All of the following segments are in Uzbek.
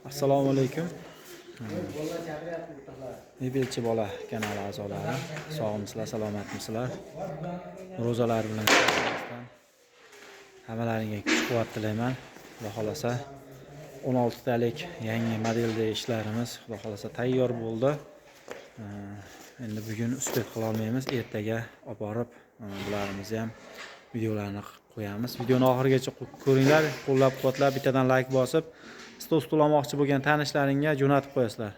Assalomu alaykum. Mebelchi bola kanali a'zolari, sog'misizlar, salomatmisizlar? Ro'zalar bilan hammalaringga kuch-quvvat tilayman. Xudo xolasa 16 talik yangi modelda ishlarimiz xudo xolasa tayyor bo'ldi. Endi bugun uspet qila olmaymiz, ertaga olib borib bularimizni ham videolarni qo'yamiz. Videoni oxirigacha ko'ringlar, qo'llab-quvvatlab, bittadan like bosib, stul olmoqchi bo'lgan tanishlaringga jo'natib qo'yasizlar.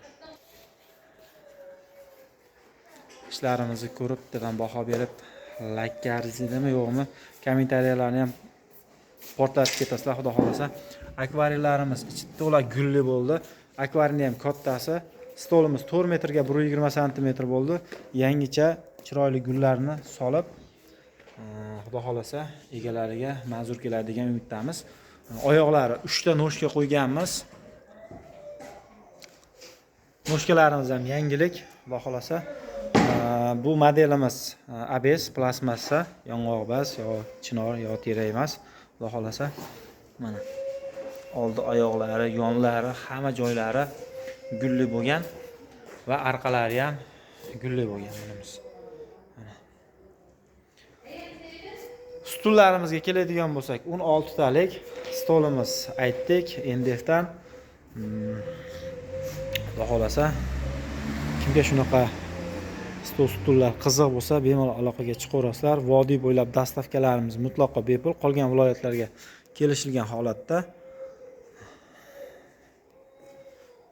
Ishlarimizni ko'rib, bittadan baho berib, like arzidimi yo'qmi, kommentariyalarni ham portlatib ketasizlar, xudo xolasa. Akvariumlarimiz ichi to'la gulli bo'ldi. Akvariumni ham kattasi. Stolimiz 4 metrga 120 sm bo'ldi. Yangicha chiroyli gullarni solib, xudo xolasa egalariga manzur keladi degan umiddamiz. Oyoqlari 3 ta noshka qo'yganmiz. Noshkalarimiz ham yangilik, xudo xolasa. Bu modelimiz ABS plastmassa, yong'oqbaz yo chinor yo tera emas. Xudo xolasa mana oldi oyoqlari, yonlari, hamma joylari gulli bo'lgan va orqalari ham gulli bo'lgan bunimiz. Stullarimizga keladigan bo'lsak, 16 talik stolimiz aytdik, NDFdan. Xudo xolasa kimga shunaqa stullar qiziq bo'lsa, bemalol aloqaga chiqaverasizlar. Vodiy bo'ylab dastavkalarimiz mutlaqo bepul, qolgan viloyatlarga kelishilgan holatda.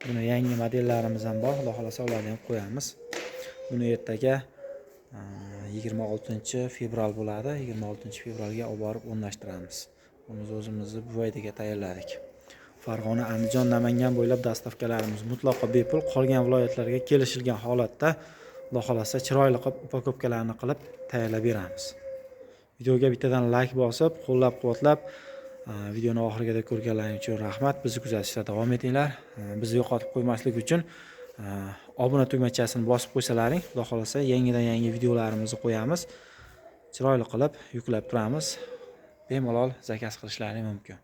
Buni yangi modellarimiz ham bor, xudo xolasa ularni ham qo'yamiz. Buni ertaga 26 fevral bo'ladi. 26 fevralga olib borib o'rnashtiramiz. Buni o'zimizni buvaydaga tayyorladik. Farg'ona, Andijon, Namangan bo'ylab dastavkalarimiz mutlaqo bepul, qolgan viloyatlarga kelishilgan holatda. Xudo xolasa chiroyli qilib upakovkalarni qilib tayyorlab beramiz. Videoga bittadan like bosib, qo'llab-quvvatlab, videoni oxirigacha ko'rganlaringiz uchun rahmat. Bizni kuzatishda davom etinglar. Bizni yo'qotib qo'ymaslik uchun obuna tugmachasini bosib qo'ysalaring, xudo xolasa yangidan yangi videolarimizni qo'yamiz. Chiroyli qilib yuklab turamiz. Bemalol zakaz qilishlaring mumkin.